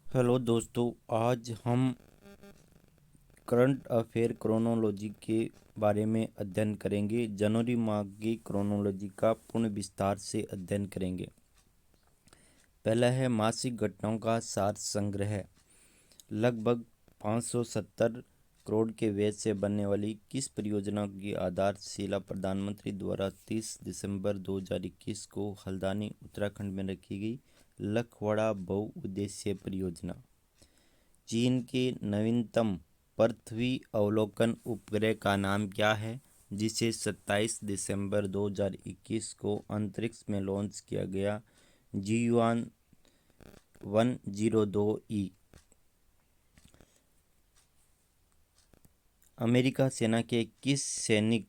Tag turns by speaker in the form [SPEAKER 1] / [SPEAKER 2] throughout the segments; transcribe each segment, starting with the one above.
[SPEAKER 1] Hello दोस्तों, आज हम करंट अफेयर क्रोनोलॉजी के बारे में अध्ययन करेंगे। जनवरी माह की क्रोनोलॉजी का पूर्ण विस्तार से अध्ययन करेंगे। पहला है मासिक घटनाओं का सार संग्रह। लगभग 570 करोड़ के व्यय से बनने वाली किस परियोजना की आधारशिला प्रधानमंत्री द्वारा 30 दिसंबर 2021 को हल्द्वानी उत्तराखंड में रखी गई? लखवाड़ा बहुउद्देशीय परियोजना। चीन के नवीनतम पृथ्वी अवलोकन उपग्रह का नाम क्या है, जिसे 27 दिसंबर 2021 को अंतरिक्ष में लॉन्च किया गया? जीयुआन 102E। अमेरिका सेना के किस सैनिक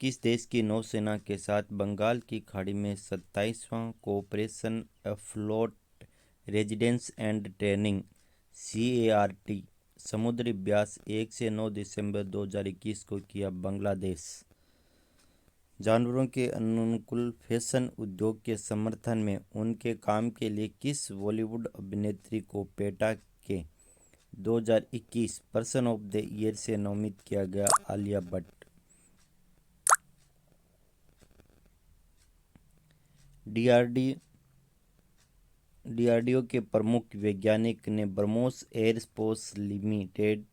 [SPEAKER 1] किस देश की नौसेना के साथ बंगाल की खाड़ी में 27वां cooperation afloat readiness and training CART समुद्री अभ्यास 1 से 9 दिसंबर 2021 को किया? बांग्लादेश। जानवरों के अनुकूल फैशन उद्योग के समर्थन में उनके काम के लिए किस बॉलीवुड अभिनेत्री को पेटा के 2021 पर्सन ऑफ द ईयर से नामित किया गया? आलिया भट्ट। डीआरडीओ के प्रमुख वैज्ञानिक ने ब्रह्मोस एयरस्पेस लिमिटेड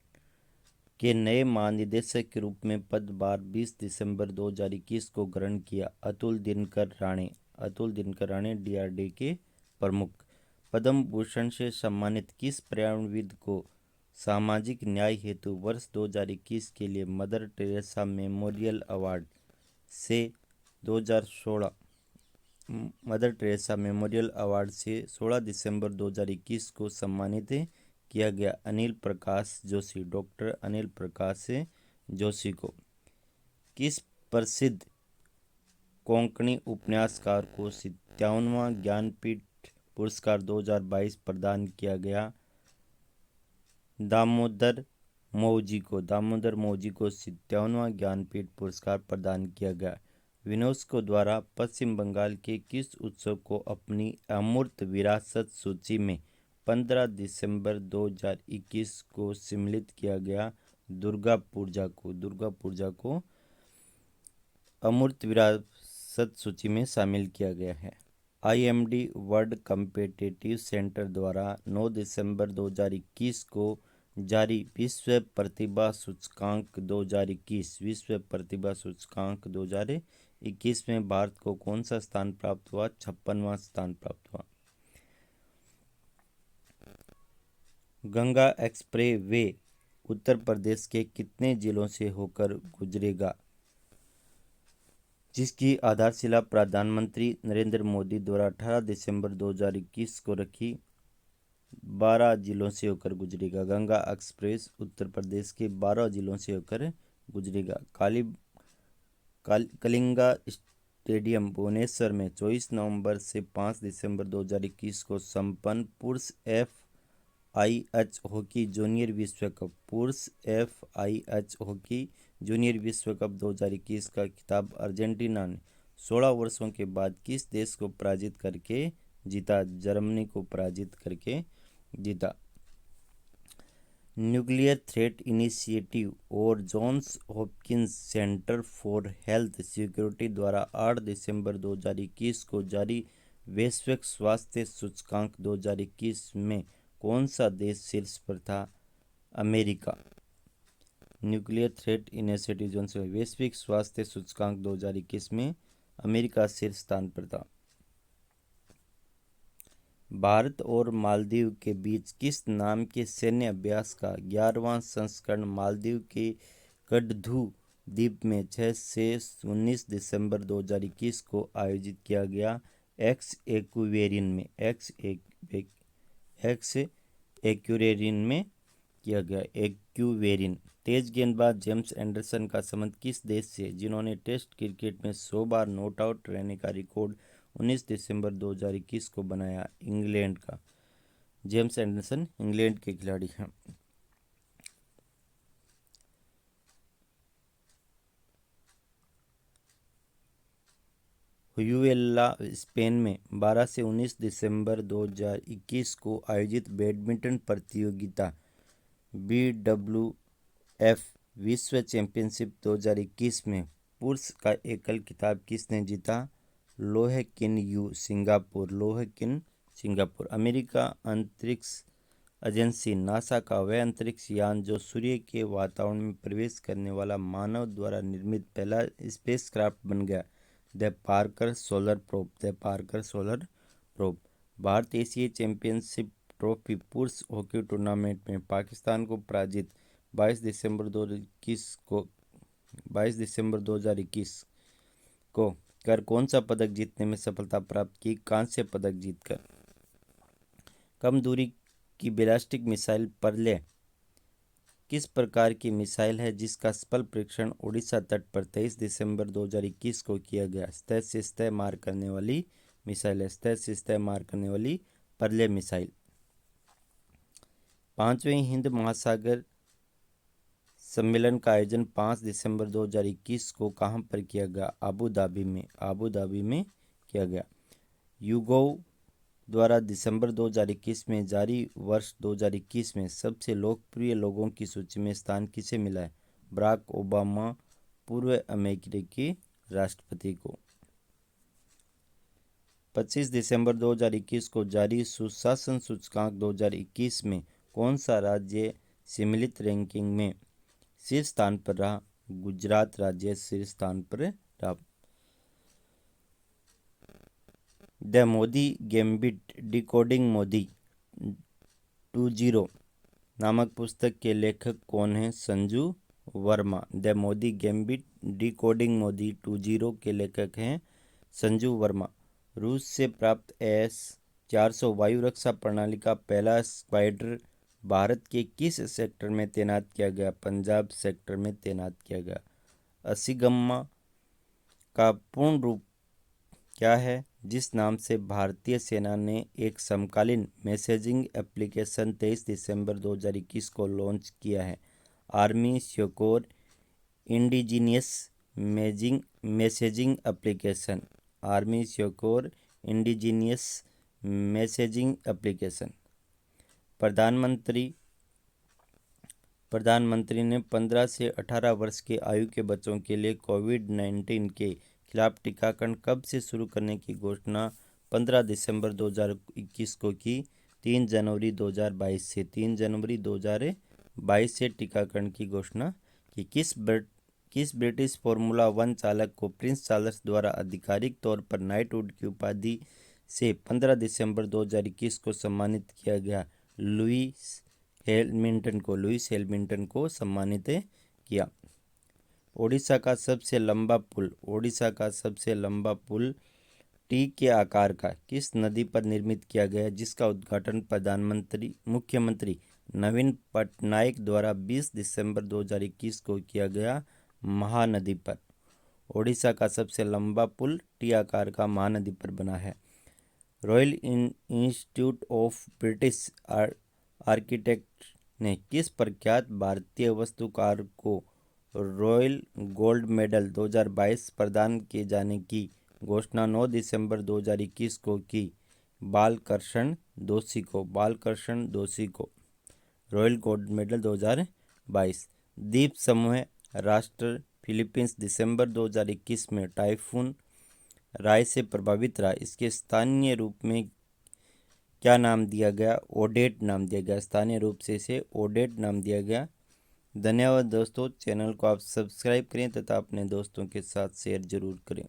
[SPEAKER 1] के नए महानिदेशक के रूप में पदभार 20 दिसंबर 2021 को ग्रहण किया? अतुल दिनकर राणे डीआरडीओ के प्रमुख। पद्म भूषण से सम्मानित किस पर्यावरणविद को सामाजिक न्याय हेतु वर्ष 2021 के लिए मदर टेरेसा मेमोरियल अवार्ड से 2016 मदर टेरेसा मेमोरियल अवार्ड से 16 दिसंबर 2021 को सम्मानित किया गया? अनिल प्रकाश जोशी। डॉक्टर अनिल प्रकाश जोशी को किस प्रसिद्ध कोंकणी उपन्यासकार को 57वां ज्ञानपीठ पुरस्कार 2022 प्रदान किया गया? दामोदर मौजी को 57वां ज्ञानपीठ पुरस्कार प्रदान किया गया? यूनेस्को द्वारा पश्चिम बंगाल के किस उत्सव को अपनी अमूर्त विरासत सूची में 15 दिसंबर 2021 को सम्मिलित किया गया? दुर्गा पूजा को अमूर्त विरासत सूची में शामिल किया गया है। IMD वर्ल्ड कॉम्पिटिटिव सेंटर द्वारा 9 दिसंबर 2021 को जारी विश्व प्रतिभा सूचकांक 2021 में भारत को कौन सा स्थान प्राप्त हुआ? 56वां स्थान प्राप्त हुआ। गंगा एक्सप्रेस वे उत्तर प्रदेश के कितने जिलों से होकर गुजरेगा, जिसकी आधारशिला प्रधानमंत्री नरेंद्र मोदी द्वारा 18 दिसंबर 2021 को रखी? 12 जिलों से होकर गुजरेगा। गंगा एक्सप्रेस उत्तर प्रदेश के 12 जिलों से होकर गुजरेगा। कलिंगा स्टेडियम भुवनेश्वर में 24 नवंबर से 5 दिसंबर 2021 को संपन्न पुरुष FIH हॉकी जूनियर विश्व कप 2021 का खिताब अर्जेंटीना ने 16 वर्षों के बाद किस देश को पराजित करके जीता? जर्मनी को पराजित करके जीता। न्यूक्लियर थ्रेट इनिशिएटिव और Johns Hopkins centre for health security द्वारा 8 दिसंबर 2021 को जारी वैश्विक स्वास्थ्य सूचकांक 2021 में कौन सा देश शीर्ष पर था? America. Nuclear threat initiative Johns वैश्विक स्वास्थ्य सूचकांक 2021 में अमेरिका शीर्ष स्थान पर था। भारत और मालदीव के बीच किस नाम के सैन्य अभ्यास का 11वां संस्करण मालदीव के कडधु द्वीप में 6 से 19 दिसंबर 2021 को आयोजित किया गया? एक्वेरियन में किया गया। एक्वेरियन। तेज गेंदबाज जेम्स एंडरसन का संबंध किस देश से, जिन्होंने टेस्ट क्रिकेट में 100 बार नॉट आउट रहने का रिकॉर्ड 19 दिसंबर 2021 को बनाया? इंग्लैंड का। जेम्स एंडरसन इंग्लैंड के खिलाड़ी हैं। हुयुएला स्पेन में 12 से 19 दिसंबर 2021 को आयोजित बैडमिंटन प्रतियोगिता BWF विश्व चैंपियनशिप 2021 में पुरुष का एकल खिताब किसने जीता? लोहे किन यू सिंगापुर। अमेरिका अंतरिक्ष एजेंसी नासा का वह अंतरिक्ष यान जो सूर्य के वातावरण में प्रवेश करने वाला मानव द्वारा निर्मित पहला स्पेसक्राफ्ट बन गया। The Parker solar probe. Bharat एशियाई चैंपियनशिप ट्रॉफी पुरुष हॉकी टूर्नामेंट में पाकिस्तान को पराजित 22 दिसंबर 2021 को कर कौन सा पदक जीतने में सफलता प्राप्त की? कांस्य पदक जीतकर। कम दूरी की बैलिस्टिक मिसाइल पर्ले किस प्रकार की मिसाइल है जिसका सफल परीक्षण ओडिशा तट पर 23 दिसंबर 2021 को किया गया? सतह से सतह मार करने वाली पर्ले मिसाइल। 5वें हिंद महासागर सम्मेलन का आयोजन 5 दिसंबर 2021 को कहां पर किया गया? आबू धाबी में किया गया। यूगोव द्वारा दिसंबर 2021 में जारी वर्ष 2021 में सबसे लोकप्रिय लोगों की सूची में स्थान किसे मिला है? बराक ओबामा पूर्व अमेरिकी राष्ट्रपति को। 25 दिसंबर 2021 को जारी सुशासन सूचकांक 2021 में कौन सा राज्य सम्मिलित रैंकिंग में शीर्ष स्थान पर रहा? गुजरात राज्य शीर्ष स्थान पर रहा। The Modi gambit decoding Modi 2.0 नामक पुस्तक के लेखक कौन हैं? Sanju Verma. The Modi gambit decoding Modi 2.0 के लेखक हैं संजू वर्मा। रूस से प्राप्त S-400 वायु रक्षा प्रणाली का पहला स्क्वाड्रन भारत के किस सेक्टर में तैनात किया गया? पंजाब सेक्टर में तैनात किया गया। असिगम्मा का पूर्ण रूप क्या है जिस नाम से भारतीय सेना ने एक समकालीन मैसेजिंग एप्लीकेशन 23 दिसंबर 2021 को लॉन्च किया है? Army secure indigenous messaging application. Army secure indigenous messaging application. प्रधानमंत्री ने 15 से 18 वर्ष के आयु के बच्चों के लिए कोविड-19 के खिलाफ टीकाकरण कब से शुरू करने की घोषणा 15 दिसंबर 2021 को की? 3 जनवरी 2022 से टीकाकरण की घोषणा की। किस ब्रिटिश फार्मूला 1 चालक को प्रिंस चार्ल्स द्वारा आधिकारिक तौर पर नाइटहुड की उपाधि से 15 दिसंबर 2021 को सम्मानित किया गया? लुईस हैमिल्टन को सम्मानित किया। ओडिशा का सबसे लंबा पुल टी के आकार का किस नदी पर निर्मित किया गया जिसका उद्घाटन मुख्यमंत्री नवीन पटनायक द्वारा 20 दिसंबर 2021 को किया गया? महानदी पर। ओडिशा का सबसे लंबा पुल टी आकार का महानदी पर बना है। Royal institute of British architect ने किस प्रख्यात भारतीय वास्तुकार को रॉयल गोल्ड मेडल 2022 प्रदान किए जाने की घोषणा 9 दिसंबर 2021 को की? बालकृष्ण दोषी को रॉयल गोल्ड मेडल 2022। द्वीप समूह राष्ट्र फिलीपींस दिसंबर 2021 में टाइफून राय से प्रभावित रहा। इसके स्थानीय रूप में क्या नाम दिया गया? ओडेट नाम दिया गया। स्थानीय रूप से इसे ओडेट नाम दिया गया। धन्यवाद दोस्तों। चैनल को आप सब्सक्राइब करें तथा अपने दोस्तों के साथ शेयर जरूर करें।